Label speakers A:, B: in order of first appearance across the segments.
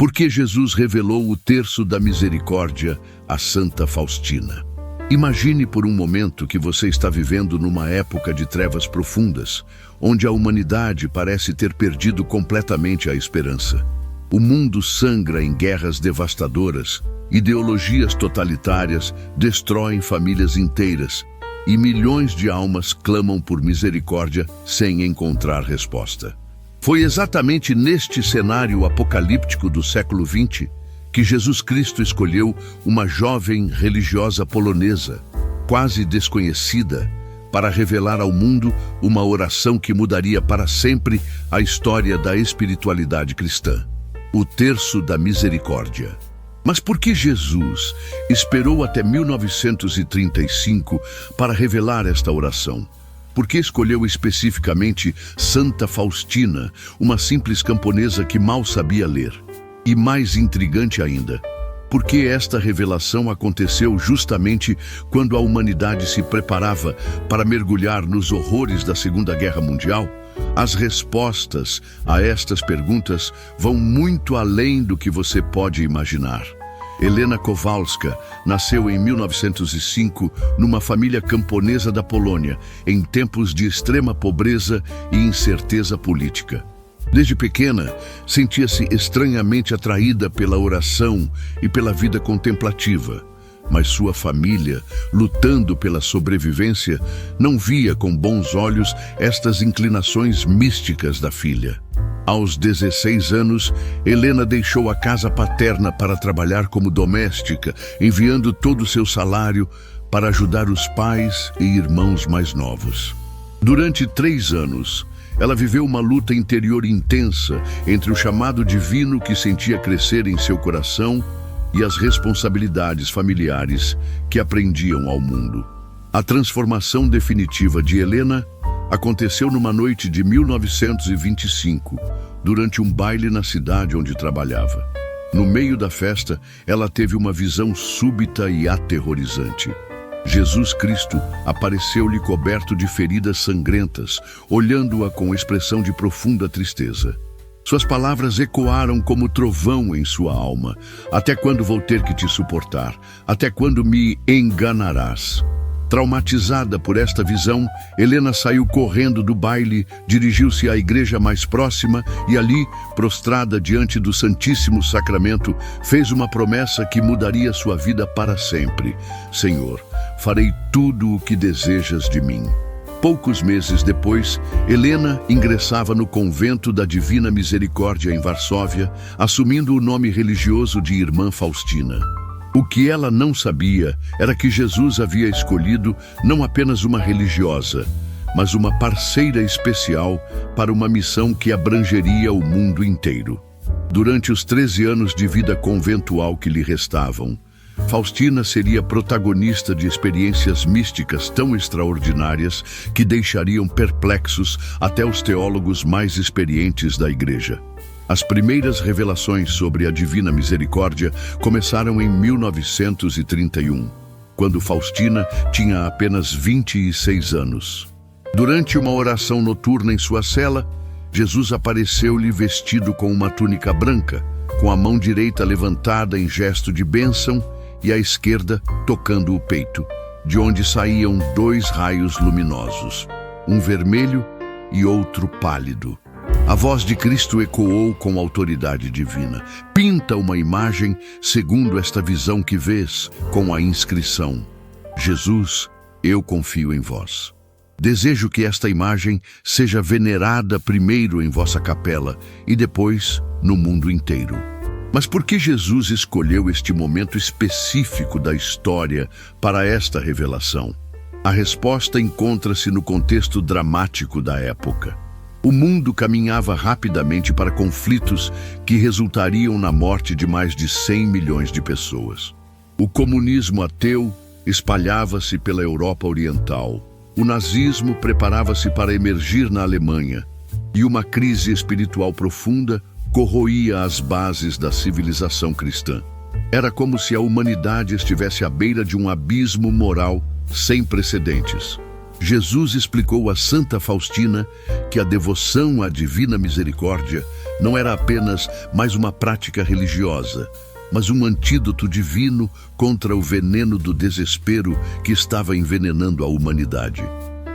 A: Porque Jesus revelou o terço da misericórdia a Santa Faustina. Imagine por um momento que você está vivendo numa época de trevas profundas, onde a humanidade parece ter perdido completamente a esperança. O mundo sangra em guerras devastadoras, ideologias totalitárias destroem famílias inteiras e milhões de almas clamam por misericórdia sem encontrar resposta. Foi exatamente neste cenário apocalíptico do século XX que Jesus Cristo escolheu uma jovem religiosa polonesa, quase desconhecida, para revelar ao mundo uma oração que mudaria para sempre a história da espiritualidade cristã: o terço da misericórdia. Mas por que Jesus esperou até 1935 para revelar esta oração? Por que escolheu especificamente Santa Faustina, uma simples camponesa que mal sabia ler? E mais intrigante ainda, porque esta revelação aconteceu justamente quando a humanidade se preparava para mergulhar nos horrores da Segunda Guerra Mundial? As respostas a estas perguntas vão muito além do que você pode imaginar. Helena Kowalska nasceu em 1905 numa família camponesa da Polônia, em tempos de extrema pobreza e incerteza política. Desde pequena, sentia-se estranhamente atraída pela oração e pela vida contemplativa, mas sua família, lutando pela sobrevivência, não via com bons olhos estas inclinações místicas da filha. Aos 16 anos, Helena deixou a casa paterna para trabalhar como doméstica, enviando todo o seu salário para ajudar os pais e irmãos mais novos. Durante 3 anos, ela viveu uma luta interior intensa entre o chamado divino que sentia crescer em seu coração e as responsabilidades familiares que aprendiam ao mundo. A transformação definitiva de Helena aconteceu numa noite de 1925, durante um baile na cidade onde trabalhava. No meio da festa, ela teve uma visão súbita e aterrorizante. Jesus Cristo apareceu-lhe coberto de feridas sangrentas, olhando-a com expressão de profunda tristeza. Suas palavras ecoaram como trovão em sua alma: "Até quando vou ter que te suportar? Até quando me enganarás?" Traumatizada por esta visão, Helena saiu correndo do baile, dirigiu-se à igreja mais próxima e ali, prostrada diante do Santíssimo Sacramento, fez uma promessa que mudaria sua vida para sempre: "Senhor, farei tudo o que desejas de mim." Poucos meses depois, Helena ingressava no convento da Divina Misericórdia em Varsóvia, assumindo o nome religioso de Irmã Faustina. O que ela não sabia era que Jesus havia escolhido não apenas uma religiosa, mas uma parceira especial para uma missão que abrangeria o mundo inteiro. Durante os 13 anos de vida conventual que lhe restavam, Faustina seria protagonista de experiências místicas tão extraordinárias que deixariam perplexos até os teólogos mais experientes da Igreja. As primeiras revelações sobre a Divina Misericórdia começaram em 1931, quando Faustina tinha apenas 26 anos. Durante uma oração noturna em sua cela, Jesus apareceu-lhe vestido com uma túnica branca, com a mão direita levantada em gesto de bênção e a esquerda tocando o peito, de onde saíam 2 raios luminosos, um vermelho e outro pálido. A voz de Cristo ecoou com autoridade divina: "Pinta uma imagem segundo esta visão que vês, com a inscrição: Jesus, eu confio em vós. Desejo que esta imagem seja venerada primeiro em vossa capela e depois no mundo inteiro." Mas por que Jesus escolheu este momento específico da história para esta revelação? A resposta encontra-se no contexto dramático da época. O mundo caminhava rapidamente para conflitos que resultariam na morte de mais de 100 milhões de pessoas. O comunismo ateu espalhava-se pela Europa Oriental. O nazismo preparava-se para emergir na Alemanha. E uma crise espiritual profunda corroía as bases da civilização cristã. Era como se a humanidade estivesse à beira de um abismo moral sem precedentes. Jesus explicou a Santa Faustina que a devoção à Divina Misericórdia não era apenas mais uma prática religiosa, mas um antídoto divino contra o veneno do desespero que estava envenenando a humanidade.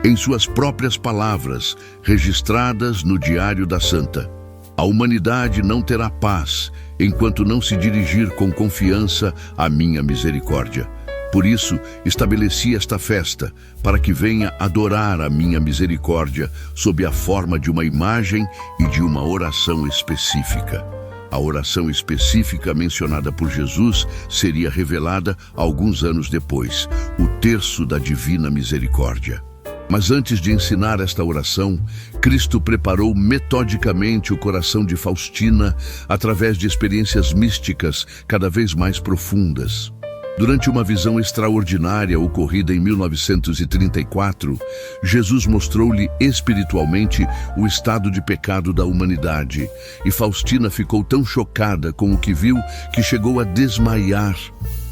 A: Em suas próprias palavras, registradas no Diário da Santa, a humanidade não terá paz enquanto não se dirigir com confiança à minha misericórdia. Por isso, estabeleci esta festa, para que venha adorar a minha misericórdia sob a forma de uma imagem e de uma oração específica. A oração específica mencionada por Jesus seria revelada alguns anos depois, o Terço da Divina Misericórdia. Mas antes de ensinar esta oração, Cristo preparou metodicamente o coração de Faustina através de experiências místicas cada vez mais profundas. Durante uma visão extraordinária ocorrida em 1934, Jesus mostrou-lhe espiritualmente o estado de pecado da humanidade, e Faustina ficou tão chocada com o que viu que chegou a desmaiar.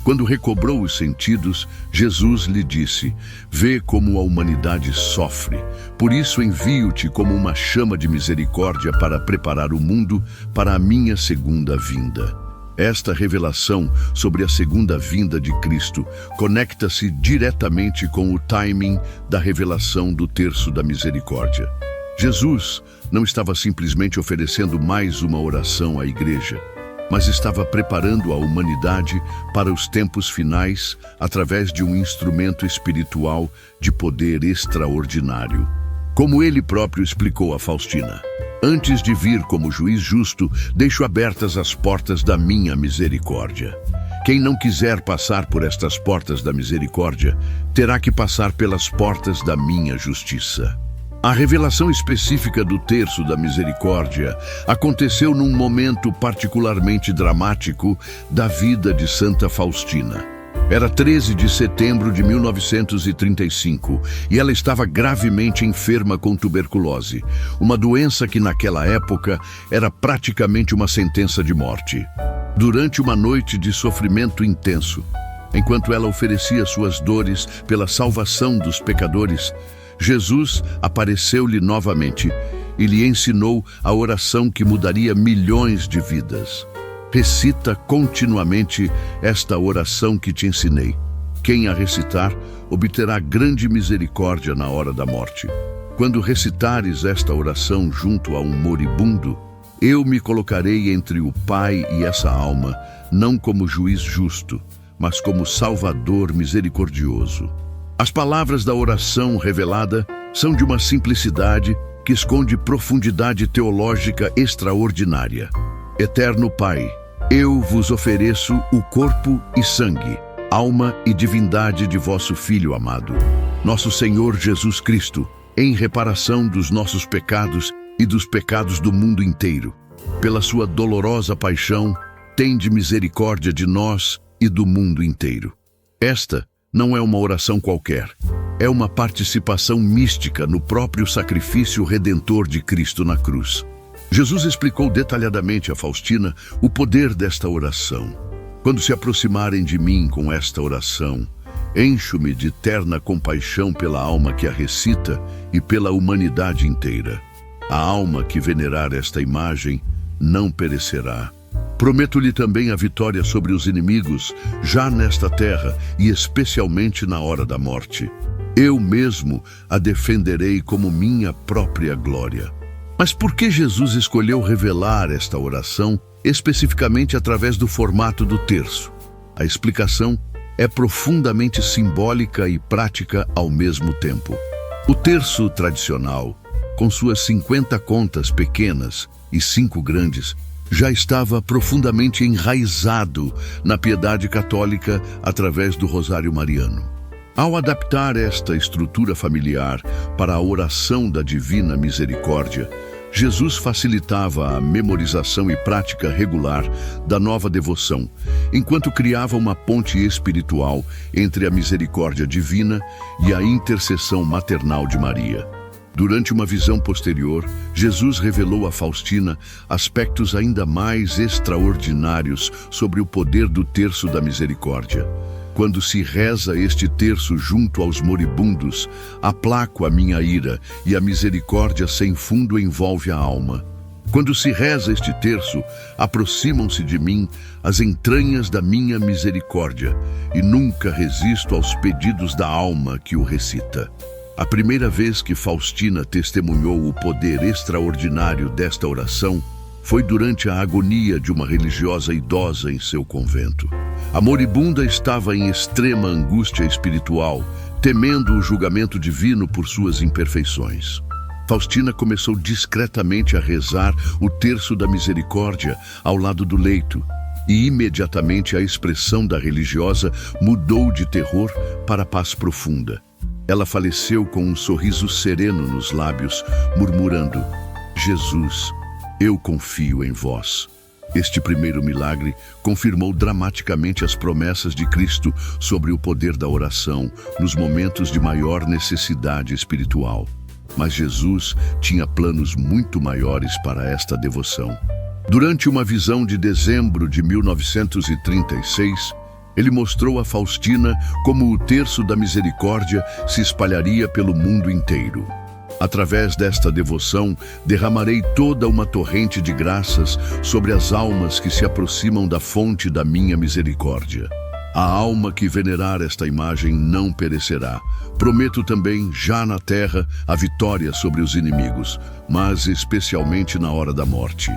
A: Quando recobrou os sentidos, Jesus lhe disse: "Vê como a humanidade sofre. Por isso envio-te como uma chama de misericórdia para preparar o mundo para a minha segunda vinda." Esta revelação sobre a segunda vinda de Cristo conecta-se diretamente com o timing da revelação do Terço da Misericórdia. Jesus não estava simplesmente oferecendo mais uma oração à igreja, mas estava preparando a humanidade para os tempos finais através de um instrumento espiritual de poder extraordinário. Como ele próprio explicou a Faustina: "Antes de vir como juiz justo, deixo abertas as portas da minha misericórdia. Quem não quiser passar por estas portas da misericórdia, terá que passar pelas portas da minha justiça." A revelação específica do Terço da Misericórdia aconteceu num momento particularmente dramático da vida de Santa Faustina. Era 13 de setembro de 1935 e ela estava gravemente enferma com tuberculose, uma doença que naquela época era praticamente uma sentença de morte. Durante uma noite de sofrimento intenso, enquanto ela oferecia suas dores pela salvação dos pecadores, Jesus apareceu-lhe novamente e lhe ensinou a oração que mudaria milhões de vidas. Recita continuamente esta oração que te ensinei. Quem a recitar obterá grande misericórdia na hora da morte. Quando recitares esta oração junto a um moribundo, eu me colocarei entre o Pai e essa alma, não como juiz justo, mas como Salvador misericordioso. As palavras da oração revelada são de uma simplicidade que esconde profundidade teológica extraordinária. Eterno Pai, eu vos ofereço o corpo e sangue, alma e divindade de vosso Filho amado, nosso Senhor Jesus Cristo, em reparação dos nossos pecados e dos pecados do mundo inteiro. Pela sua dolorosa paixão, tende misericórdia de nós e do mundo inteiro. Esta não é uma oração qualquer. É uma participação mística no próprio sacrifício redentor de Cristo na cruz. Jesus explicou detalhadamente a Faustina o poder desta oração. Quando se aproximarem de mim com esta oração, encho-me de terna compaixão pela alma que a recita e pela humanidade inteira. A alma que venerar esta imagem não perecerá. Prometo-lhe também a vitória sobre os inimigos, já nesta terra e especialmente na hora da morte. Eu mesmo a defenderei como minha própria glória. Mas por que Jesus escolheu revelar esta oração especificamente através do formato do terço? A explicação é profundamente simbólica e prática ao mesmo tempo. O terço tradicional, com suas 50 contas pequenas e 5 grandes, já estava profundamente enraizado na piedade católica através do Rosário Mariano. Ao adaptar esta estrutura familiar para a oração da Divina Misericórdia, Jesus facilitava a memorização e prática regular da nova devoção, enquanto criava uma ponte espiritual entre a misericórdia divina e a intercessão maternal de Maria. Durante uma visão posterior, Jesus revelou a Faustina aspectos ainda mais extraordinários sobre o poder do Terço da Misericórdia. Quando se reza este terço junto aos moribundos, aplaco a minha ira e a misericórdia sem fundo envolve a alma. Quando se reza este terço, aproximam-se de mim as entranhas da minha misericórdia e nunca resisto aos pedidos da alma que o recita. A primeira vez que Faustina testemunhou o poder extraordinário desta oração foi durante a agonia de uma religiosa idosa em seu convento. A moribunda estava em extrema angústia espiritual, temendo o julgamento divino por suas imperfeições. Faustina começou discretamente a rezar o terço da misericórdia ao lado do leito, e imediatamente a expressão da religiosa mudou de terror para paz profunda. Ela faleceu com um sorriso sereno nos lábios, murmurando: Jesus, eu confio em vós. Este primeiro milagre confirmou dramaticamente as promessas de Cristo sobre o poder da oração nos momentos de maior necessidade espiritual. Mas Jesus tinha planos muito maiores para esta devoção. Durante uma visão de dezembro de 1936, ele mostrou a Faustina como o terço da misericórdia se espalharia pelo mundo inteiro. Através desta devoção, derramarei toda uma torrente de graças sobre as almas que se aproximam da fonte da minha misericórdia. A alma que venerar esta imagem não perecerá. Prometo também, já na terra, a vitória sobre os inimigos, mas especialmente na hora da morte.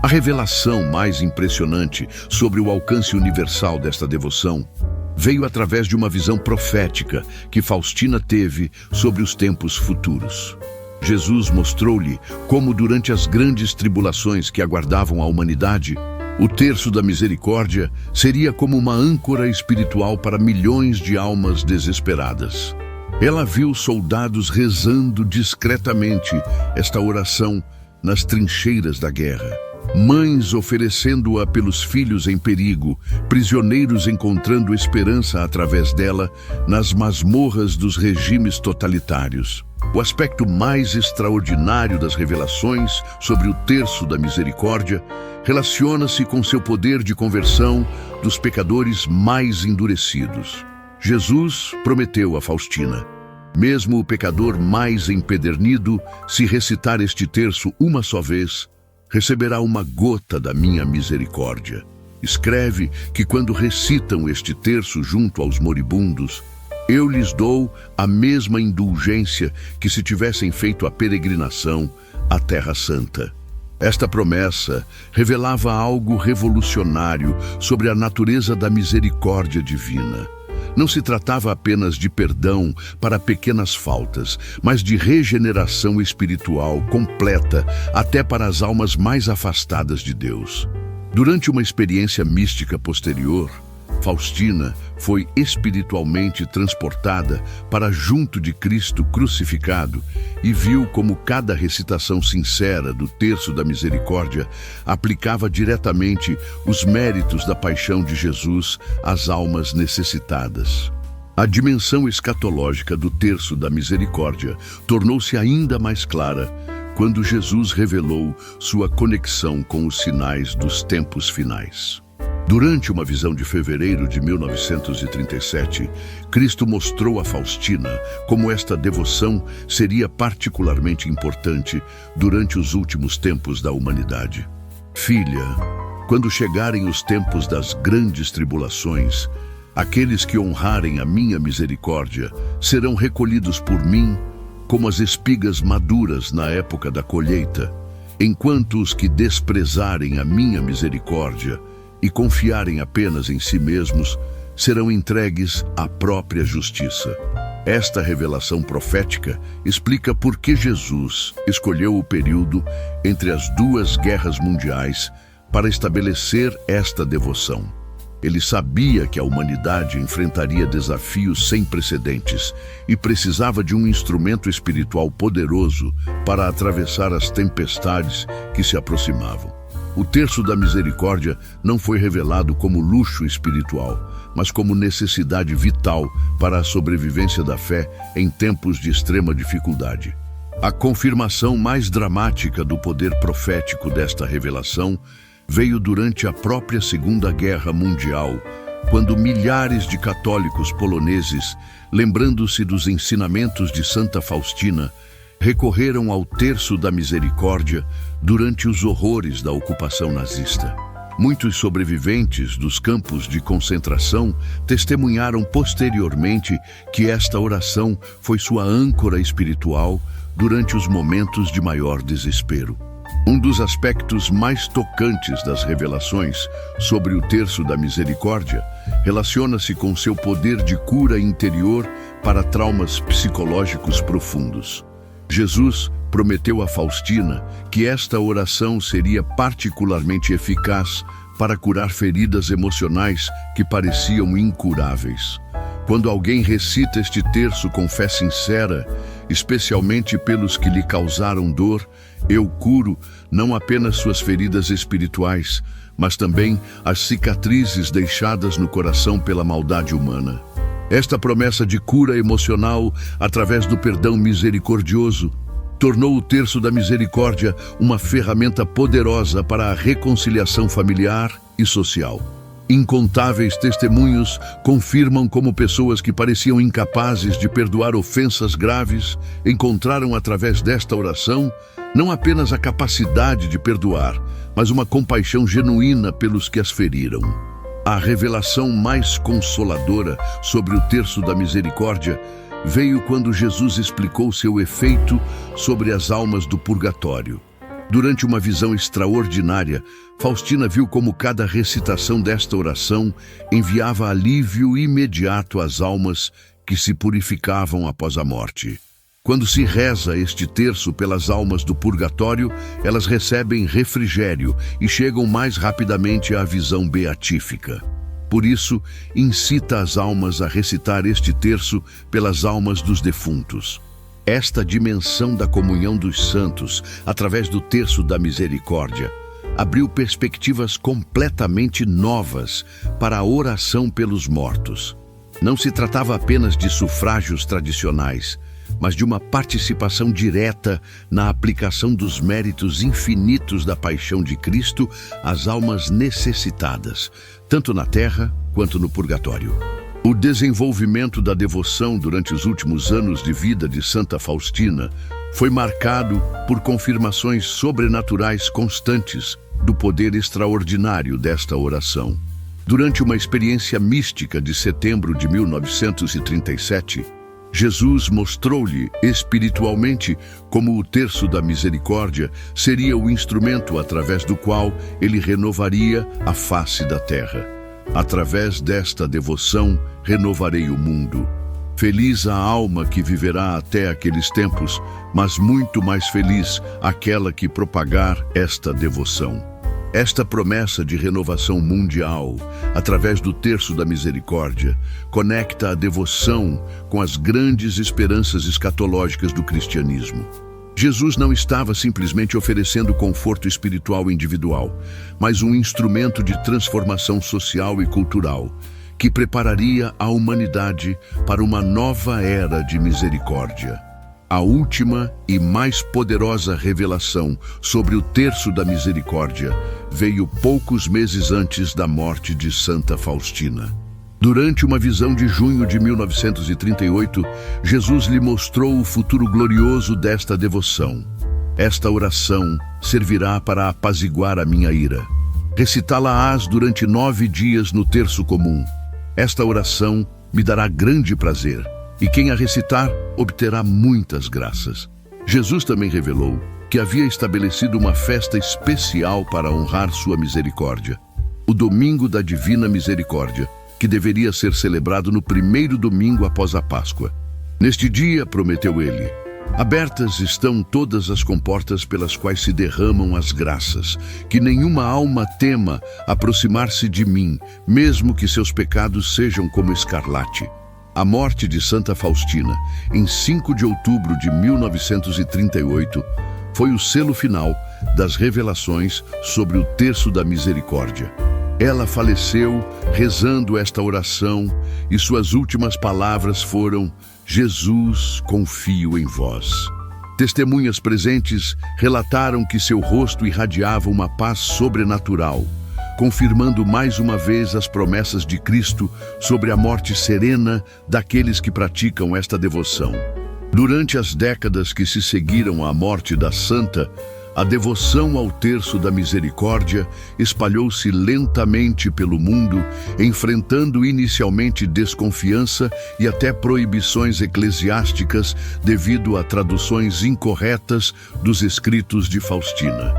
A: A revelação mais impressionante sobre o alcance universal desta devoção veio através de uma visão profética que Faustina teve sobre os tempos futuros. Jesus mostrou-lhe como, durante as grandes tribulações que aguardavam a humanidade, o terço da misericórdia seria como uma âncora espiritual para milhões de almas desesperadas. Ela viu soldados rezando discretamente esta oração nas trincheiras da guerra, mães oferecendo-a pelos filhos em perigo, prisioneiros encontrando esperança através dela nas masmorras dos regimes totalitários. O aspecto mais extraordinário das revelações sobre o terço da misericórdia relaciona-se com seu poder de conversão dos pecadores mais endurecidos. Jesus prometeu a Faustina: mesmo o pecador mais empedernido, se recitar este terço uma só vez, receberá uma gota da minha misericórdia. Escreve que quando recitam este terço junto aos moribundos, eu lhes dou a mesma indulgência que se tivessem feito a peregrinação à Terra Santa. Esta promessa revelava algo revolucionário sobre a natureza da misericórdia divina. Não se tratava apenas de perdão para pequenas faltas, mas de regeneração espiritual completa até para as almas mais afastadas de Deus. Durante uma experiência mística posterior, Faustina foi espiritualmente transportada para junto de Cristo crucificado e viu como cada recitação sincera do terço da misericórdia aplicava diretamente os méritos da paixão de Jesus às almas necessitadas. A dimensão escatológica do terço da misericórdia tornou-se ainda mais clara quando Jesus revelou sua conexão com os sinais dos tempos finais. Durante uma visão de fevereiro de 1937, Cristo mostrou a Faustina como esta devoção seria particularmente importante durante os últimos tempos da humanidade. Filha, quando chegarem os tempos das grandes tribulações, aqueles que honrarem a minha misericórdia serão recolhidos por mim como as espigas maduras na época da colheita, enquanto os que desprezarem a minha misericórdia e confiarem apenas em si mesmos, serão entregues à própria justiça. Esta revelação profética explica por que Jesus escolheu o período entre as duas guerras mundiais para estabelecer esta devoção. Ele sabia que a humanidade enfrentaria desafios sem precedentes e precisava de um instrumento espiritual poderoso para atravessar as tempestades que se aproximavam. O terço da misericórdia não foi revelado como luxo espiritual, mas como necessidade vital para a sobrevivência da fé em tempos de extrema dificuldade. A confirmação mais dramática do poder profético desta revelação veio durante a própria Segunda Guerra Mundial, quando milhares de católicos poloneses, lembrando-se dos ensinamentos de Santa Faustina, recorreram ao Terço da Misericórdia durante os horrores da ocupação nazista. Muitos sobreviventes dos campos de concentração testemunharam posteriormente que esta oração foi sua âncora espiritual durante os momentos de maior desespero. Um dos aspectos mais tocantes das revelações sobre o Terço da Misericórdia relaciona-se com seu poder de cura interior para traumas psicológicos profundos. Jesus prometeu a Faustina que esta oração seria particularmente eficaz para curar feridas emocionais que pareciam incuráveis. Quando alguém recita este terço com fé sincera, especialmente pelos que lhe causaram dor, eu curo não apenas suas feridas espirituais, mas também as cicatrizes deixadas no coração pela maldade humana. Esta promessa de cura emocional através do perdão misericordioso tornou o Terço da Misericórdia uma ferramenta poderosa para a reconciliação familiar e social. Incontáveis testemunhos confirmam como pessoas que pareciam incapazes de perdoar ofensas graves encontraram através desta oração não apenas a capacidade de perdoar, mas uma compaixão genuína pelos que as feriram. A revelação mais consoladora sobre o Terço da Misericórdia veio quando Jesus explicou seu efeito sobre as almas do purgatório. Durante uma visão extraordinária, Faustina viu como cada recitação desta oração enviava alívio imediato às almas que se purificavam após a morte. Quando se reza este terço pelas almas do purgatório, elas recebem refrigério e chegam mais rapidamente à visão beatífica. Por isso, incita as almas a recitar este terço pelas almas dos defuntos. Esta dimensão da comunhão dos santos, através do Terço da Misericórdia, abriu perspectivas completamente novas para a oração pelos mortos. Não se tratava apenas de sufrágios tradicionais, mas de uma participação direta na aplicação dos méritos infinitos da paixão de Cristo às almas necessitadas, tanto na terra quanto no purgatório. O desenvolvimento da devoção durante os últimos anos de vida de Santa Faustina foi marcado por confirmações sobrenaturais constantes do poder extraordinário desta oração. Durante uma experiência mística de setembro de 1937, Jesus mostrou-lhe espiritualmente como o Terço da Misericórdia seria o instrumento através do qual ele renovaria a face da terra. Através desta devoção, renovarei o mundo. Feliz a alma que viverá até aqueles tempos, mas muito mais feliz aquela que propagar esta devoção. Esta promessa de renovação mundial, através do Terço da Misericórdia, conecta a devoção com as grandes esperanças escatológicas do cristianismo. Jesus não estava simplesmente oferecendo conforto espiritual individual, mas um instrumento de transformação social e cultural, que prepararia a humanidade para uma nova era de misericórdia. A última e mais poderosa revelação sobre o Terço da Misericórdia veio poucos meses antes da morte de Santa Faustina. Durante uma visão de junho de 1938, Jesus lhe mostrou o futuro glorioso desta devoção. Esta oração servirá para apaziguar a minha ira. Recitá-la-ás durante 9 dias no terço comum. Esta oração me dará grande prazer, e quem a recitar obterá muitas graças. Jesus também revelou que havia estabelecido uma festa especial para honrar sua misericórdia, o Domingo da Divina Misericórdia, que deveria ser celebrado no primeiro domingo após a Páscoa. Neste dia, prometeu ele, abertas estão todas as comportas pelas quais se derramam as graças, que nenhuma alma tema aproximar-se de mim, mesmo que seus pecados sejam como escarlate. A morte de Santa Faustina, em 5 de outubro de 1938, foi o selo final das revelações sobre o Terço da Misericórdia. Ela faleceu rezando esta oração e suas últimas palavras foram: Jesus, confio em vós. Testemunhas presentes relataram que seu rosto irradiava uma paz sobrenatural, confirmando mais uma vez as promessas de Cristo sobre a morte serena daqueles que praticam esta devoção. Durante as décadas que se seguiram à morte da santa, a devoção ao terço da misericórdia espalhou-se lentamente pelo mundo, enfrentando inicialmente desconfiança e até proibições eclesiásticas devido a traduções incorretas dos escritos de Faustina.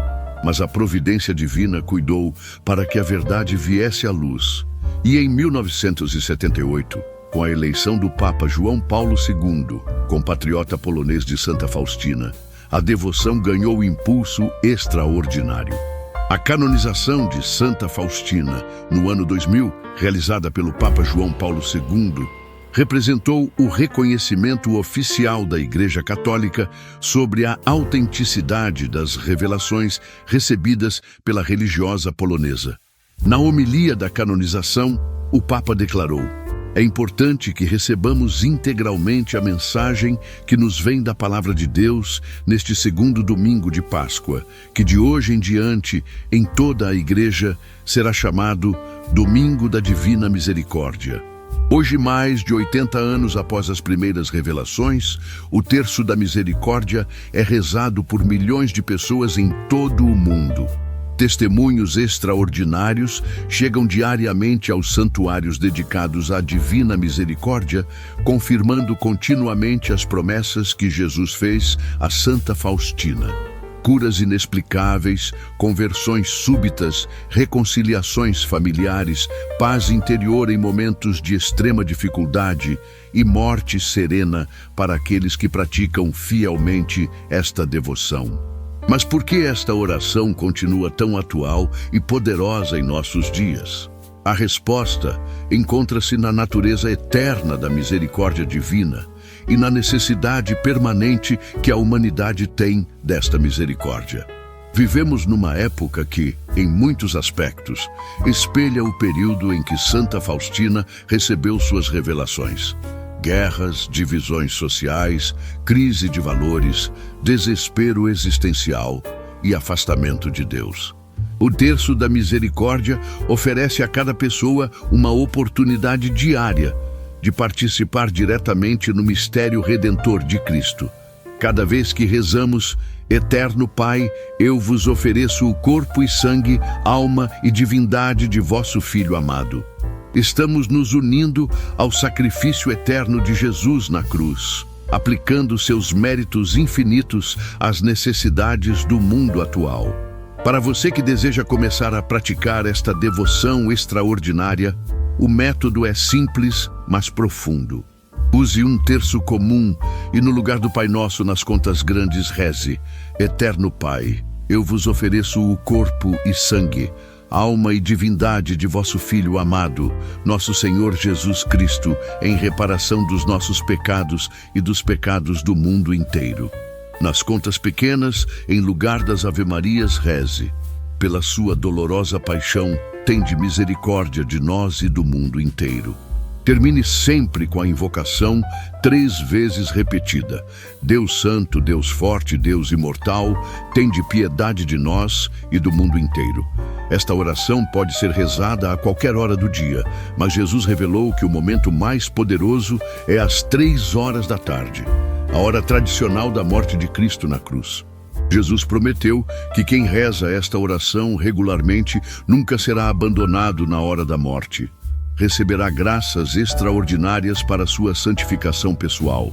A: Mas a providência divina cuidou para que a verdade viesse à luz. E em 1978, com a eleição do Papa João Paulo II, compatriota polonês de Santa Faustina, a devoção ganhou impulso extraordinário. A canonização de Santa Faustina, no ano 2000, realizada pelo Papa João Paulo II, representou o reconhecimento oficial da Igreja Católica sobre a autenticidade das revelações recebidas pela religiosa polonesa. Na homilia da canonização, o Papa declarou: é importante que recebamos integralmente a mensagem que nos vem da Palavra de Deus neste segundo domingo de Páscoa, que de hoje em diante, em toda a Igreja, será chamado Domingo da Divina Misericórdia. Hoje, mais de 80 anos após as primeiras revelações, o Terço da Misericórdia é rezado por milhões de pessoas em todo o mundo. Testemunhos extraordinários chegam diariamente aos santuários dedicados à Divina Misericórdia, confirmando continuamente as promessas que Jesus fez a Santa Faustina. Curas inexplicáveis, conversões súbitas, reconciliações familiares, paz interior em momentos de extrema dificuldade e morte serena para aqueles que praticam fielmente esta devoção. Mas por que esta oração continua tão atual e poderosa em nossos dias? A resposta encontra-se na natureza eterna da misericórdia divina e na necessidade permanente que a humanidade tem desta misericórdia. Vivemos numa época que, em muitos aspectos, espelha o período em que Santa Faustina recebeu suas revelações. Guerras, divisões sociais, crise de valores, desespero existencial e afastamento de Deus. O Terço da Misericórdia oferece a cada pessoa uma oportunidade diária de participar diretamente no mistério redentor de Cristo. Cada vez que rezamos: Eterno Pai, eu vos ofereço o corpo e sangue, alma e divindade de vosso Filho amado. Estamos nos unindo ao sacrifício eterno de Jesus na cruz, aplicando seus méritos infinitos às necessidades do mundo atual. Para você que deseja começar a praticar esta devoção extraordinária, o método é simples, mas profundo. Use um terço comum e, no lugar do Pai Nosso nas contas grandes, reze: Eterno Pai, eu vos ofereço o corpo e sangue, alma e divindade de vosso Filho amado, nosso Senhor Jesus Cristo, em reparação dos nossos pecados e dos pecados do mundo inteiro. Nas contas pequenas, em lugar das Ave-Marias, reze: pela sua dolorosa paixão, tende misericórdia de nós e do mundo inteiro. Termine sempre com a invocação 3 vezes repetida: Deus Santo, Deus Forte, Deus Imortal, tende piedade de nós e do mundo inteiro. Esta oração pode ser rezada a qualquer hora do dia, mas Jesus revelou que o momento mais poderoso é às 3 horas da tarde, a hora tradicional da morte de Cristo na cruz. Jesus prometeu que quem reza esta oração regularmente nunca será abandonado na hora da morte. Receberá graças extraordinárias para sua santificação pessoal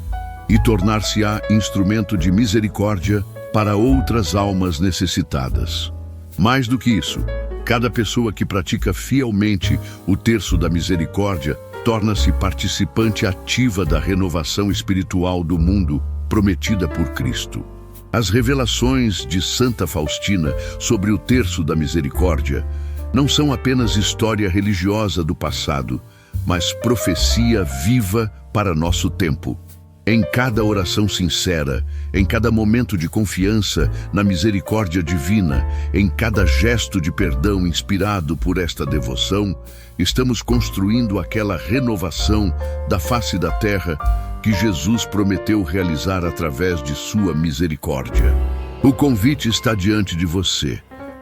A: e tornar-se-á instrumento de misericórdia para outras almas necessitadas. Mais do que isso, cada pessoa que pratica fielmente o Terço da Misericórdia torna-se participante ativa da renovação espiritual do mundo prometida por Cristo. As revelações de Santa Faustina sobre o Terço da Misericórdia não são apenas história religiosa do passado, mas profecia viva para nosso tempo. Em cada oração sincera, em cada momento de confiança na misericórdia divina, em cada gesto de perdão inspirado por esta devoção, estamos construindo aquela renovação da face da terra que Jesus prometeu realizar através de sua misericórdia. O convite está diante de você.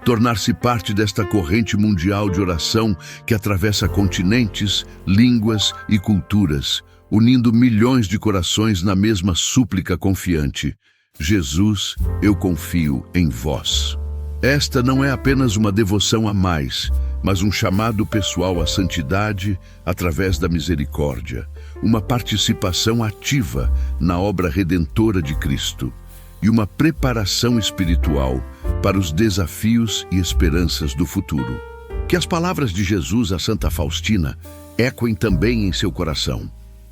A: tornar-se parte desta corrente mundial de oração que atravessa continentes, línguas e culturas, unindo milhões de corações na mesma súplica confiante: Jesus, eu confio em vós. Esta não é apenas uma devoção a mais, mas um chamado pessoal à santidade através da misericórdia, uma participação ativa na obra redentora de Cristo e uma preparação espiritual para os desafios e esperanças do futuro. Que as palavras de Jesus a Santa Faustina ecoem também em seu coração.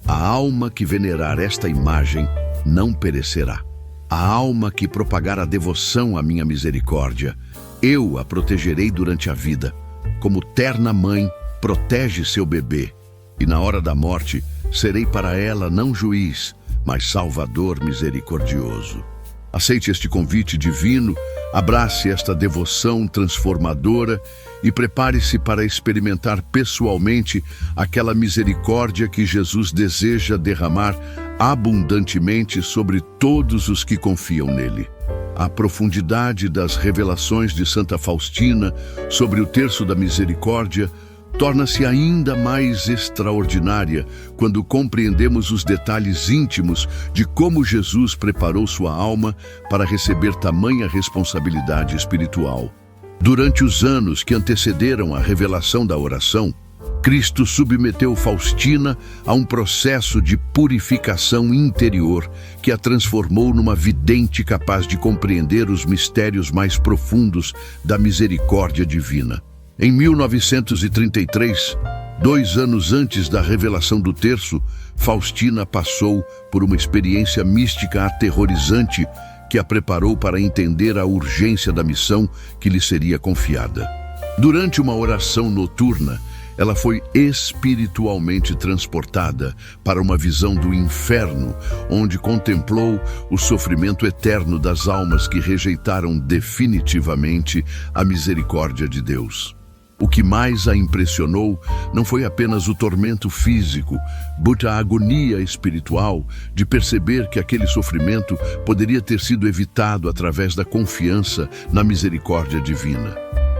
A: A alma que venerar esta imagem não perecerá. A alma que propagar a devoção à minha misericórdia, eu a protegerei durante a vida, como terna mãe protege seu bebê, e na hora da morte serei para ela não juiz, mas salvador misericordioso. Aceite este convite divino, abrace esta devoção transformadora e prepare-se para experimentar pessoalmente aquela misericórdia que Jesus deseja derramar abundantemente sobre todos os que confiam nele. A profundidade das revelações de Santa Faustina sobre o terço da misericórdia torna-se ainda mais extraordinária quando compreendemos os detalhes íntimos de como Jesus preparou sua alma para receber tamanha responsabilidade espiritual. Durante os anos que antecederam a revelação da oração, Cristo submeteu Faustina a um processo de purificação interior que a transformou numa vidente capaz de compreender os mistérios mais profundos da misericórdia divina. Em 1933, 2 anos antes da revelação do terço, Faustina passou por uma experiência mística aterrorizante que a preparou para entender a urgência da missão que lhe seria confiada. Durante uma oração noturna, ela foi espiritualmente transportada para uma visão do inferno, onde contemplou o sofrimento eterno das almas que rejeitaram definitivamente a misericórdia de Deus. O que mais a impressionou não foi apenas o tormento físico, mas a agonia espiritual de perceber que aquele sofrimento poderia ter sido evitado através da confiança na misericórdia divina.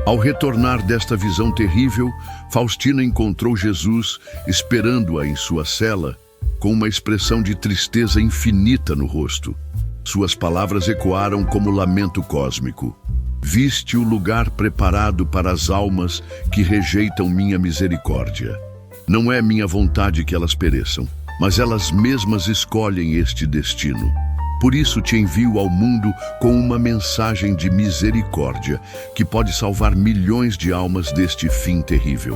A: Ao retornar desta visão terrível, Faustina encontrou Jesus esperando-a em sua cela, com uma expressão de tristeza infinita no rosto. Suas palavras ecoaram como lamento cósmico: viste o lugar preparado para as almas que rejeitam minha misericórdia. Não é minha vontade que elas pereçam, mas elas mesmas escolhem este destino. Por isso te envio ao mundo com uma mensagem de misericórdia que pode salvar milhões de almas deste fim terrível.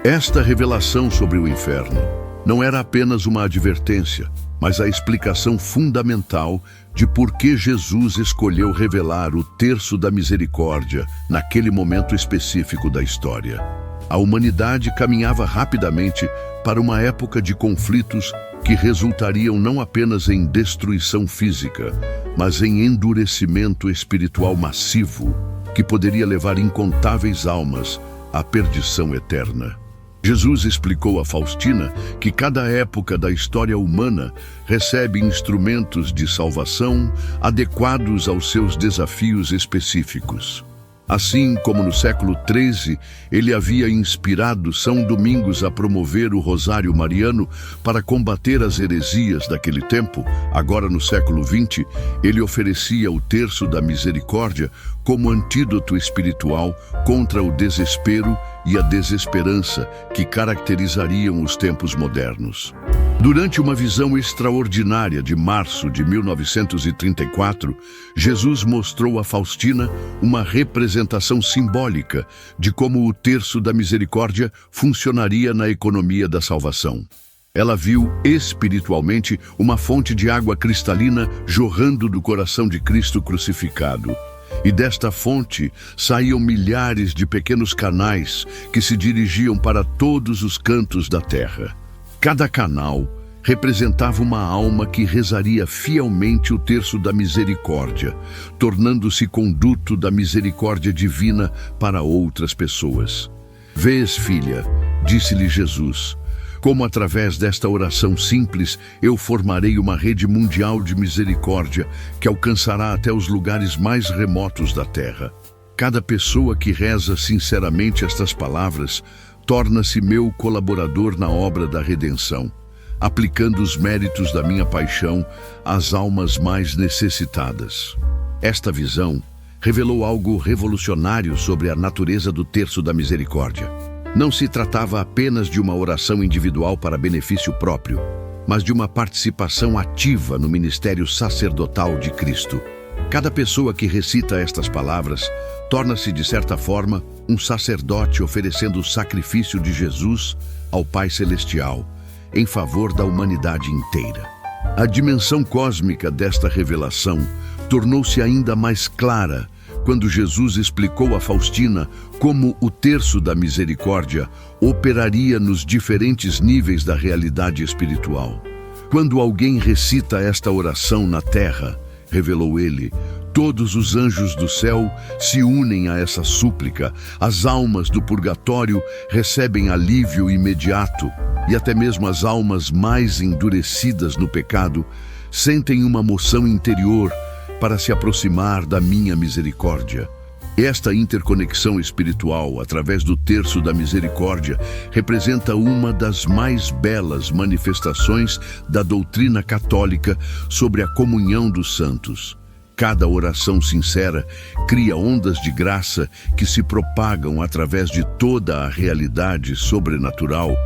A: Esta revelação sobre o inferno não era apenas uma advertência, mas a explicação fundamental de por que Jesus escolheu revelar o terço da misericórdia naquele momento específico da história. A humanidade caminhava rapidamente para uma época de conflitos que resultariam não apenas em destruição física, mas em endurecimento espiritual massivo, que poderia levar incontáveis almas à perdição eterna. Jesus explicou a Faustina que cada época da história humana recebe instrumentos de salvação adequados aos seus desafios específicos. Assim como no século XIII, ele havia inspirado São Domingos a promover o Rosário Mariano para combater as heresias daquele tempo, agora no século XX, ele oferecia o terço da misericórdia como antídoto espiritual contra o desespero e a desesperança que caracterizariam os tempos modernos. Durante uma visão extraordinária de março de 1934, Jesus mostrou a Faustina uma representação simbólica de como o terço da misericórdia funcionaria na economia da salvação. Ela viu espiritualmente uma fonte de água cristalina jorrando do coração de Cristo crucificado. E desta fonte saíam milhares de pequenos canais que se dirigiam para todos os cantos da terra. Cada canal representava uma alma que rezaria fielmente o terço da misericórdia, tornando-se conduto da misericórdia divina para outras pessoas. Vês, filha, disse-lhe Jesus, como através desta oração simples eu formarei uma rede mundial de misericórdia que alcançará até os lugares mais remotos da terra. Cada pessoa que reza sinceramente estas palavras torna-se meu colaborador na obra da redenção, aplicando os méritos da minha paixão às almas mais necessitadas. Esta visão revelou algo revolucionário sobre a natureza do Terço da Misericórdia. Não se tratava apenas de uma oração individual para benefício próprio, mas de uma participação ativa no ministério sacerdotal de Cristo. Cada pessoa que recita estas palavras torna-se, de certa forma, um sacerdote oferecendo o sacrifício de Jesus ao Pai Celestial, em favor da humanidade inteira. A dimensão cósmica desta revelação tornou-se ainda mais clara quando Jesus explicou a Faustina como o Terço da Misericórdia operaria nos diferentes níveis da realidade espiritual. Quando alguém recita esta oração na terra, revelou ele, todos os anjos do céu se unem a essa súplica, as almas do purgatório recebem alívio imediato e até mesmo as almas mais endurecidas no pecado sentem uma moção interior para se aproximar da minha misericórdia. Esta interconexão espiritual, através do Terço da Misericórdia, representa uma das mais belas manifestações da doutrina católica sobre a comunhão dos santos. Cada oração sincera cria ondas de graça que se propagam através de toda a realidade sobrenatural,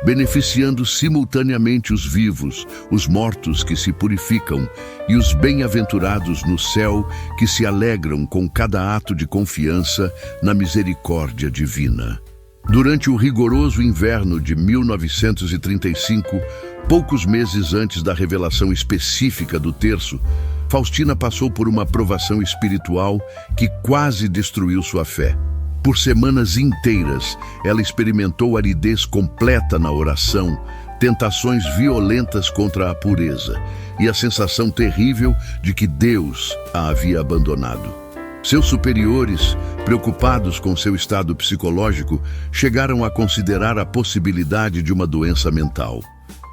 A: beneficiando simultaneamente os vivos, os mortos que se purificam e os bem-aventurados no céu que se alegram com cada ato de confiança na misericórdia divina. Durante o rigoroso inverno de 1935, poucos meses antes da revelação específica do terço, Faustina passou por uma provação espiritual que quase destruiu sua fé. Por semanas inteiras, ela experimentou aridez completa na oração, tentações violentas contra a pureza e a sensação terrível de que Deus a havia abandonado. Seus superiores, preocupados com seu estado psicológico, chegaram a considerar a possibilidade de uma doença mental.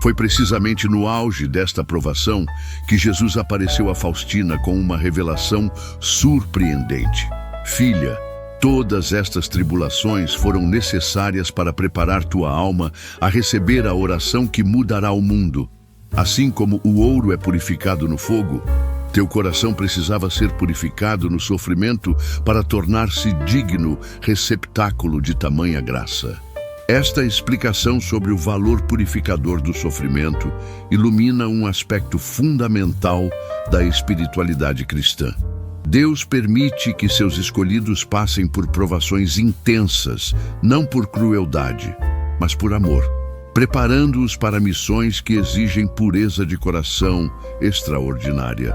A: Foi precisamente no auge desta provação que Jesus apareceu a Faustina com uma revelação surpreendente. Filha, todas estas tribulações foram necessárias para preparar tua alma a receber a oração que mudará o mundo. Assim como o ouro é purificado no fogo, teu coração precisava ser purificado no sofrimento para tornar-se digno receptáculo de tamanha graça. Esta explicação sobre o valor purificador do sofrimento ilumina um aspecto fundamental da espiritualidade cristã. Deus permite que seus escolhidos passem por provações intensas, não por crueldade, mas por amor, preparando-os para missões que exigem pureza de coração extraordinária.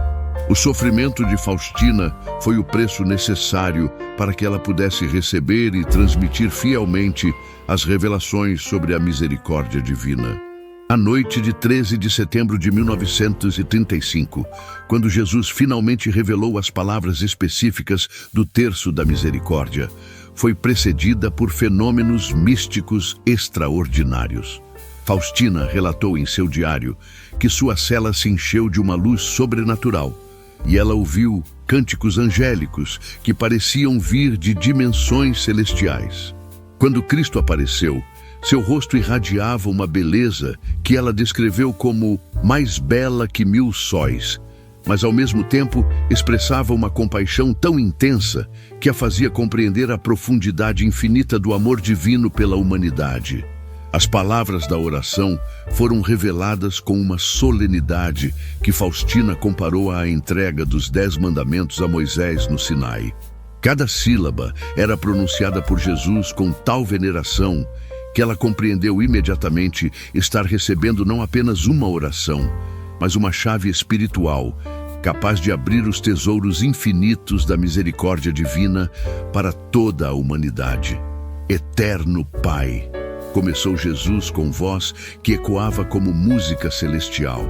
A: O sofrimento de Faustina foi o preço necessário para que ela pudesse receber e transmitir fielmente as revelações sobre a misericórdia divina. A noite de 13 de setembro de 1935, quando Jesus finalmente revelou as palavras específicas do Terço da Misericórdia, foi precedida por fenômenos místicos extraordinários. Faustina relatou em seu diário que sua cela se encheu de uma luz sobrenatural e ela ouviu cânticos angélicos que pareciam vir de dimensões celestiais. Quando Cristo apareceu, seu rosto irradiava uma beleza que ela descreveu como mais bela que 1000 sóis, mas ao mesmo tempo expressava uma compaixão tão intensa que a fazia compreender a profundidade infinita do amor divino pela humanidade. As palavras da oração foram reveladas com uma solenidade que Faustina comparou à entrega dos 10 mandamentos a Moisés no Sinai. Cada sílaba era pronunciada por Jesus com tal veneração que ela compreendeu imediatamente estar recebendo não apenas uma oração, mas uma chave espiritual, capaz de abrir os tesouros infinitos da misericórdia divina para toda a humanidade. Eterno Pai, começou Jesus com voz que ecoava como música celestial.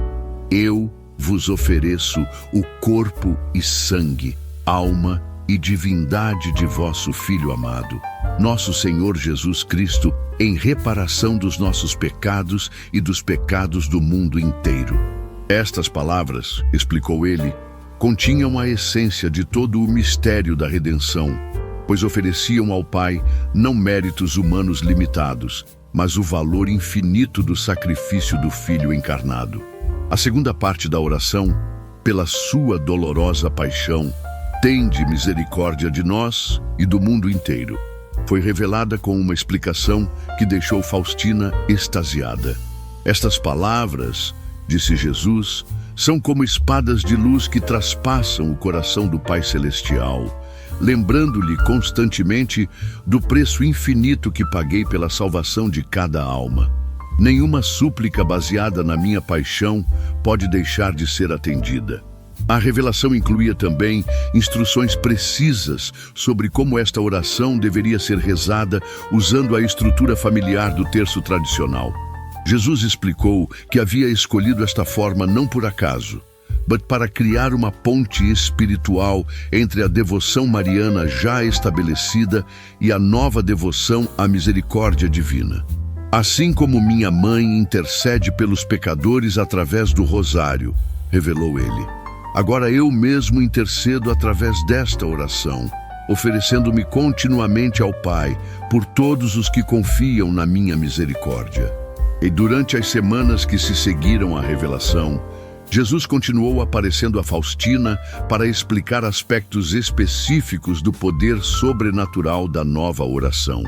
A: Eu vos ofereço o corpo e sangue, alma e divindade de vosso Filho amado, nosso Senhor Jesus Cristo, em reparação dos nossos pecados e dos pecados do mundo inteiro. Estas palavras, explicou ele, continham a essência de todo o mistério da redenção. pois ofereciam ao Pai não méritos humanos limitados, mas o valor infinito do sacrifício do Filho encarnado. A segunda parte da oração, pela sua dolorosa paixão, tende misericórdia de nós e do mundo inteiro, foi revelada com uma explicação que deixou Faustina extasiada. Estas palavras, disse Jesus, são como espadas de luz que traspassam o coração do Pai Celestial, lembrando-lhe constantemente do preço infinito que paguei pela salvação de cada alma. Nenhuma súplica baseada na minha paixão pode deixar de ser atendida. A revelação incluía também instruções precisas sobre como esta oração deveria ser rezada usando a estrutura familiar do terço tradicional. Jesus explicou que havia escolhido esta forma não por acaso, mas para criar uma ponte espiritual entre a devoção mariana já estabelecida e a nova devoção à misericórdia divina. Assim como minha mãe intercede pelos pecadores através do rosário, revelou ele, agora eu mesmo intercedo através desta oração, oferecendo-me continuamente ao Pai por todos os que confiam na minha misericórdia. E durante as semanas que se seguiram à revelação, Jesus continuou aparecendo a Faustina para explicar aspectos específicos do poder sobrenatural da nova oração.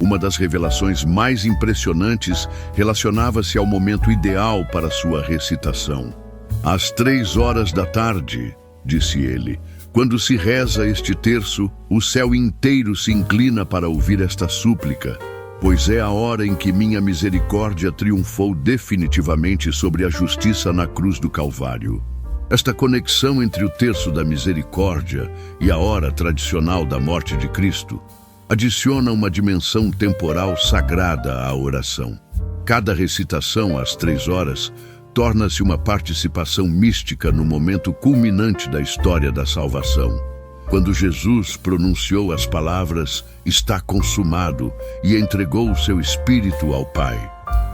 A: Uma das revelações mais impressionantes relacionava-se ao momento ideal para sua recitação. Às 3 horas da tarde, disse ele, quando se reza este terço, o céu inteiro se inclina para ouvir esta súplica, pois é a hora em que minha misericórdia triunfou definitivamente sobre a justiça na cruz do Calvário. Esta conexão entre o terço da misericórdia e a hora tradicional da morte de Cristo adiciona uma dimensão temporal sagrada à oração. Cada recitação às 3 horas torna-se uma participação mística no momento culminante da história da salvação. Quando Jesus pronunciou as palavras "está consumado" e entregou o seu espírito ao Pai,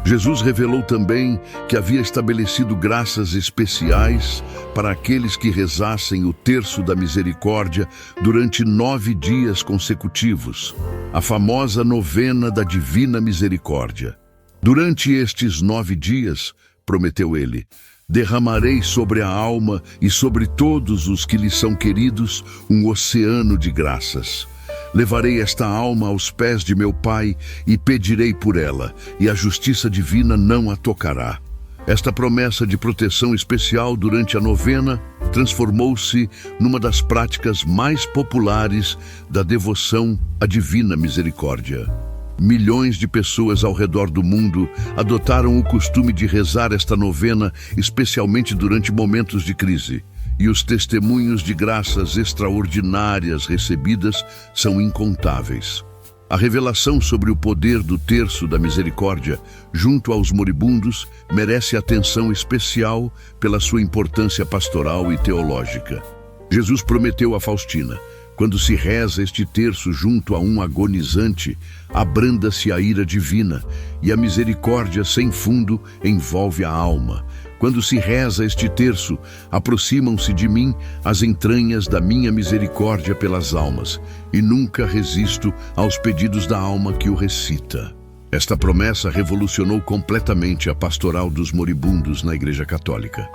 A: Jesus revelou também que havia estabelecido graças especiais para aqueles que rezassem o terço da misericórdia durante 9 dias consecutivos, a famosa novena da Divina Misericórdia. Durante estes 9 dias, prometeu ele, derramarei sobre a alma e sobre todos os que lhe são queridos um oceano de graças. Levarei esta alma aos pés de meu Pai e pedirei por ela, e a justiça divina não a tocará. Esta promessa de proteção especial durante a novena transformou-se numa das práticas mais populares da devoção à Divina Misericórdia. Milhões de pessoas ao redor do mundo adotaram o costume de rezar esta novena, especialmente durante momentos de crise. E os testemunhos de graças extraordinárias recebidas são incontáveis. A revelação sobre o poder do terço da misericórdia junto aos moribundos merece atenção especial pela sua importância pastoral e teológica. Jesus prometeu a Faustina: quando se reza este terço junto a um agonizante, abranda-se a ira divina e a misericórdia sem fundo envolve a alma. Quando se reza este terço, aproximam-se de mim as entranhas da minha misericórdia pelas almas, e nunca resisto aos pedidos da alma que o recita. Esta promessa revolucionou completamente a pastoral dos moribundos na Igreja Católica.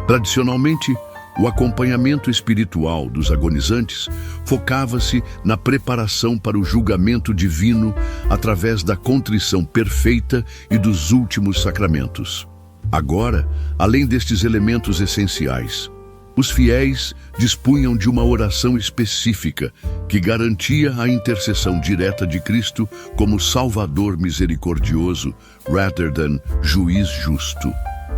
A: Tradicionalmente, o acompanhamento espiritual dos agonizantes focava-se na preparação para o julgamento divino através da contrição perfeita e dos últimos sacramentos. Agora, além destes elementos essenciais, os fiéis dispunham de uma oração específica que garantia a intercessão direta de Cristo como Salvador misericordioso, rather than juiz justo.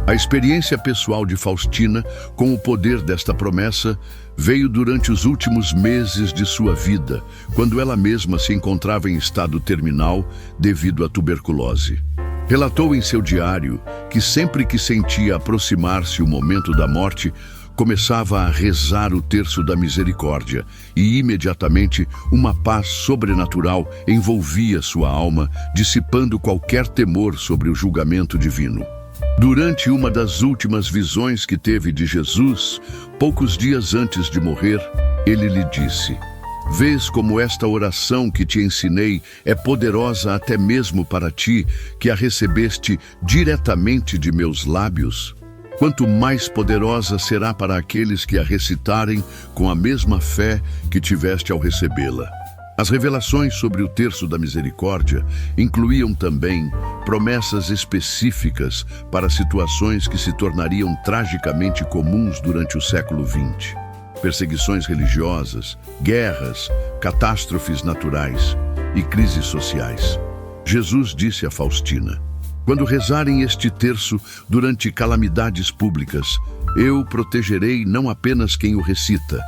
A: A experiência pessoal de Faustina com o poder desta promessa veio durante os últimos meses de sua vida, quando ela mesma se encontrava em estado terminal devido à tuberculose. Relatou em seu diário que sempre que sentia aproximar-se o momento da morte, começava a rezar o terço da misericórdia e imediatamente uma paz sobrenatural envolvia sua alma, dissipando qualquer temor sobre o julgamento divino. Durante uma das últimas visões que teve de Jesus, poucos dias antes de morrer, ele lhe disse: Vês como esta oração que te ensinei é poderosa até mesmo para ti, que a recebeste diretamente de meus lábios? Quanto mais poderosa será para aqueles que a recitarem com a mesma fé que tiveste ao recebê-la. As revelações sobre o terço da misericórdia incluíam também promessas específicas para situações que se tornariam tragicamente comuns durante o século XX. Perseguições religiosas, guerras, catástrofes naturais e crises sociais. Jesus disse a Faustina: quando rezarem este terço durante calamidades públicas, eu protegerei não apenas quem o recita,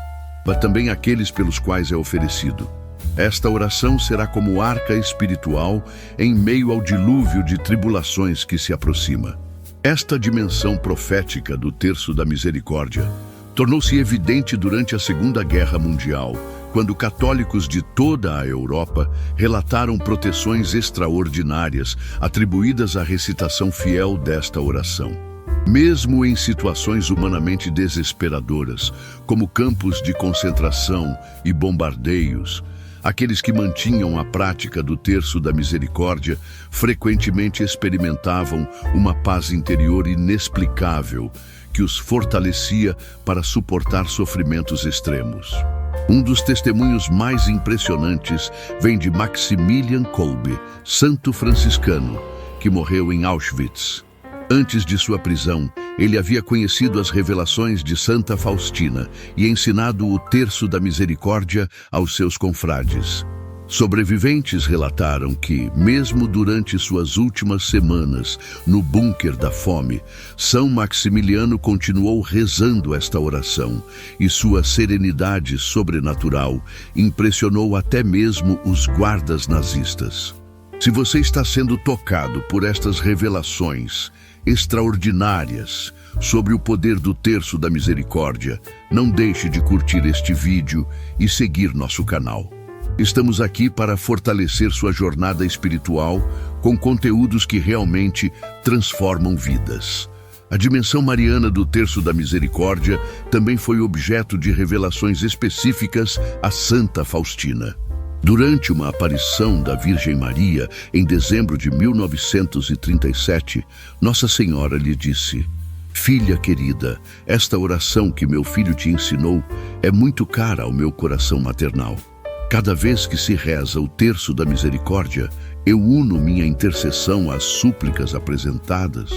A: mas também aqueles pelos quais é oferecido. Esta oração será como arca espiritual em meio ao dilúvio de tribulações que se aproxima. Esta dimensão profética do terço da misericórdia tornou-se evidente durante a Segunda Guerra Mundial, quando católicos de toda a Europa relataram proteções extraordinárias atribuídas à recitação fiel desta oração. Mesmo em situações humanamente desesperadoras, como campos de concentração e bombardeios, aqueles que mantinham a prática do terço da misericórdia frequentemente experimentavam uma paz interior inexplicável que os fortalecia para suportar sofrimentos extremos. Um dos testemunhos mais impressionantes vem de Maximilian Kolbe, santo franciscano, que morreu em Auschwitz. Antes de sua prisão, ele havia conhecido as revelações de Santa Faustina e ensinado o terço da misericórdia aos seus confrades. Sobreviventes relataram que, mesmo durante suas últimas semanas no bunker da fome, São Maximiliano continuou rezando esta oração, e sua serenidade sobrenatural impressionou até mesmo os guardas nazistas. Se você está sendo tocado por estas revelações extraordinárias sobre o poder do terço da misericórdia, não deixe de curtir este vídeo e seguir nosso canal. Estamos aqui para fortalecer sua jornada espiritual com conteúdos que realmente transformam vidas. A dimensão mariana do terço da misericórdia também foi objeto de revelações específicas a Santa Faustina. Durante uma aparição da Virgem Maria, em dezembro de 1937, Nossa Senhora lhe disse: filha querida, esta oração que meu filho te ensinou é muito cara ao meu coração maternal. Cada vez que se reza o terço da misericórdia, eu uno minha intercessão às súplicas apresentadas,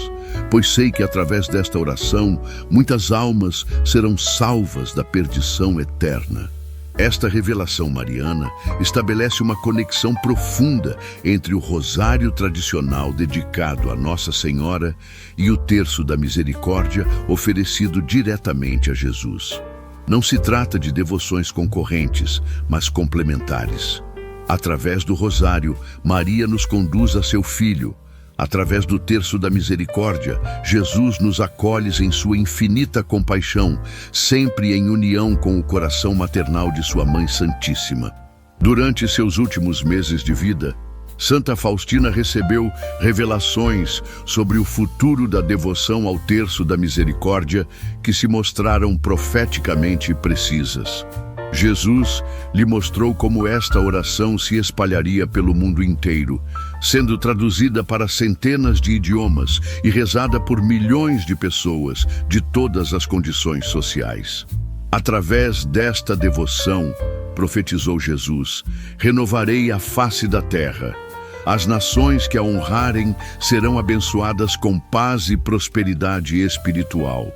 A: pois sei que através desta oração muitas almas serão salvas da perdição eterna. Esta revelação mariana estabelece uma conexão profunda entre o rosário tradicional dedicado a Nossa Senhora e o terço da misericórdia oferecido diretamente a Jesus. Não se trata de devoções concorrentes, mas complementares. Através do rosário, Maria nos conduz a seu Filho. Através do terço da misericórdia, Jesus nos acolhe em sua infinita compaixão, sempre em união com o coração maternal de sua Mãe Santíssima. Durante seus últimos meses de vida, Santa Faustina recebeu revelações sobre o futuro da devoção ao terço da misericórdia que se mostraram profeticamente precisas. Jesus lhe mostrou como esta oração se espalharia pelo mundo inteiro, sendo traduzida para centenas de idiomas e rezada por milhões de pessoas de todas as condições sociais. Através desta devoção, profetizou Jesus, renovarei a face da terra. As nações que a honrarem serão abençoadas com paz e prosperidade espiritual.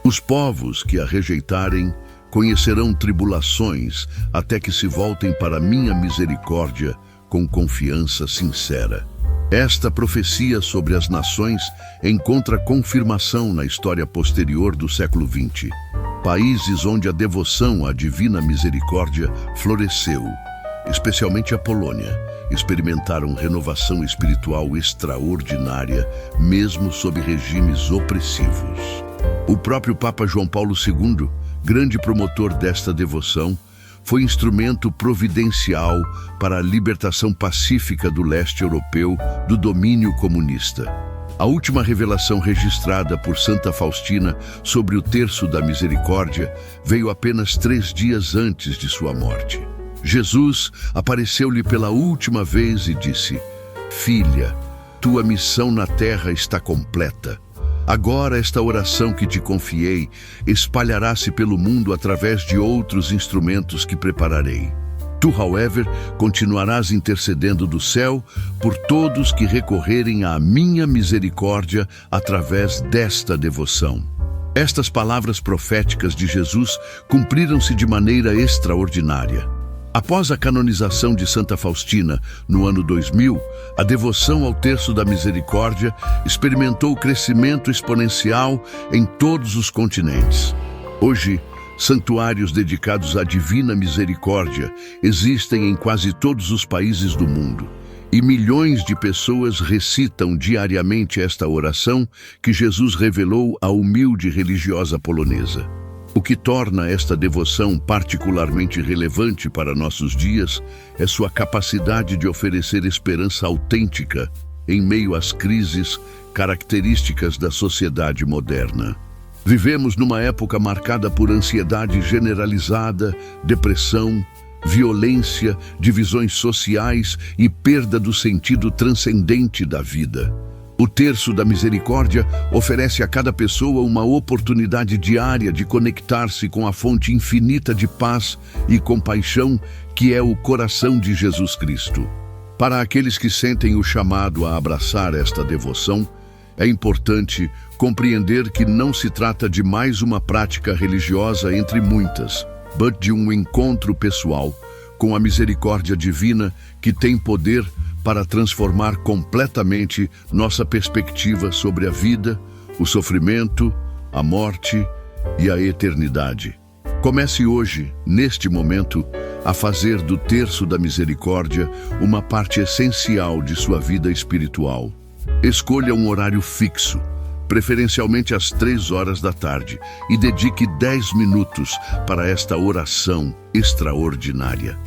A: Os povos que a rejeitarem conhecerão tribulações até que se voltem para minha misericórdia com confiança sincera. Esta profecia sobre as nações encontra confirmação na história posterior do século XX. Países onde a devoção à divina misericórdia floresceu, especialmente a Polônia, experimentaram renovação espiritual extraordinária, mesmo sob regimes opressivos. O próprio Papa João Paulo II, grande promotor desta devoção, foi instrumento providencial para a libertação pacífica do leste europeu do domínio comunista. A última revelação registrada por Santa Faustina sobre o terço da misericórdia veio apenas 3 dias antes de sua morte. Jesus apareceu-lhe pela última vez e disse: Filha, tua missão na terra está completa. Agora esta oração que te confiei espalhará-se pelo mundo através de outros instrumentos que prepararei. Tu, however, continuarás intercedendo do céu por todos que recorrerem à minha misericórdia através desta devoção. Estas palavras proféticas de Jesus cumpriram-se de maneira extraordinária. Após a canonização de Santa Faustina, no ano 2000, a devoção ao Terço da Misericórdia experimentou crescimento exponencial em todos os continentes. Hoje, santuários dedicados à Divina Misericórdia existem em quase todos os países do mundo, e milhões de pessoas recitam diariamente esta oração que Jesus revelou à humilde religiosa polonesa. O que torna esta devoção particularmente relevante para nossos dias é sua capacidade de oferecer esperança autêntica em meio às crises características da sociedade moderna. Vivemos numa época marcada por ansiedade generalizada, depressão, violência, divisões sociais e perda do sentido transcendente da vida. O Terço da Misericórdia oferece a cada pessoa uma oportunidade diária de conectar-se com a fonte infinita de paz e compaixão que é o coração de Jesus Cristo. Para aqueles que sentem o chamado a abraçar esta devoção, é importante compreender que não se trata de mais uma prática religiosa entre muitas, mas de um encontro pessoal com a misericórdia divina que tem poder para transformar completamente nossa perspectiva sobre a vida, o sofrimento, a morte e a eternidade. Comece hoje, neste momento, a fazer do Terço da Misericórdia uma parte essencial de sua vida espiritual. Escolha um horário fixo, preferencialmente às 3 horas da tarde, e dedique 10 minutos para esta oração extraordinária.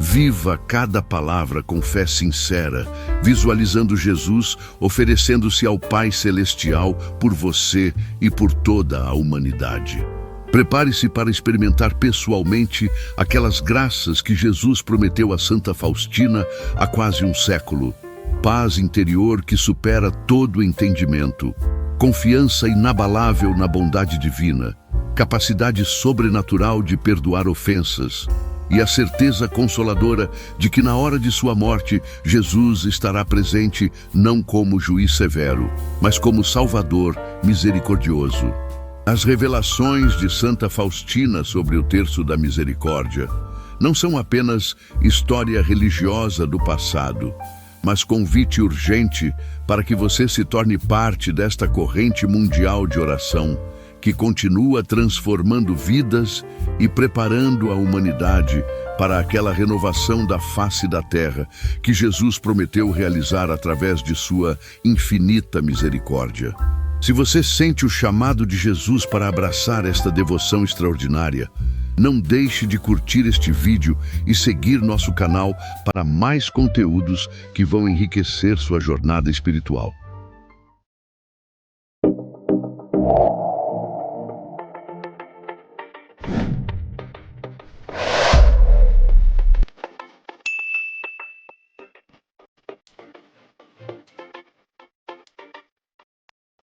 A: Viva cada palavra com fé sincera, visualizando Jesus oferecendo-se ao Pai Celestial por você e por toda a humanidade. Prepare-se para experimentar pessoalmente aquelas graças que Jesus prometeu a Santa Faustina há quase um século. Paz interior que supera todo entendimento, confiança inabalável na bondade divina, capacidade sobrenatural de perdoar ofensas, e a certeza consoladora de que na hora de sua morte, Jesus estará presente não como juiz severo, mas como Salvador misericordioso. As revelações de Santa Faustina sobre o Terço da Misericórdia não são apenas história religiosa do passado, mas convite urgente para que você se torne parte desta corrente mundial de oração, que continua transformando vidas e preparando a humanidade para aquela renovação da face da terra que Jesus prometeu realizar através de sua infinita misericórdia. Se você sente o chamado de Jesus para abraçar esta devoção extraordinária, não deixe de curtir este vídeo e seguir nosso canal para mais conteúdos que vão enriquecer sua jornada espiritual.